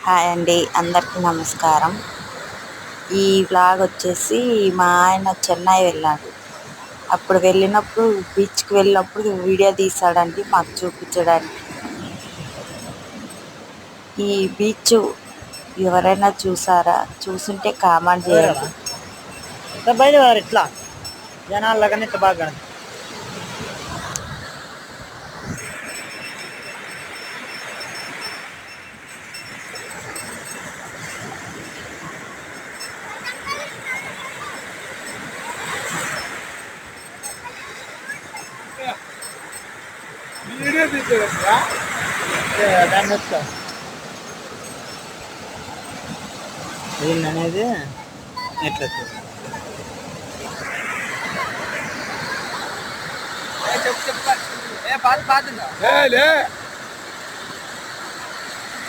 Hi అండి, అందరికీ నమస్కారం. ఈ వ్లాగ్ వచ్చేసి మా ఆయన చెన్నై వెళ్ళాడు. అప్పుడు వెళ్ళినప్పుడు బీచ్కి వెళ్ళినప్పుడు వీడియో తీసాడండి మాకు చూపించడానికి. ఈ బీచ్ ఎవరైనా చూసారా? చూసుంటే కామెంట్ చేయండి. ఇట్లా జనాల్లాగానే ఇట్లా బాగా వీడియో తీసేదా దాన్ని వచ్చా ఏంటనేది ఎట్లా చెప్పు ఏ పాత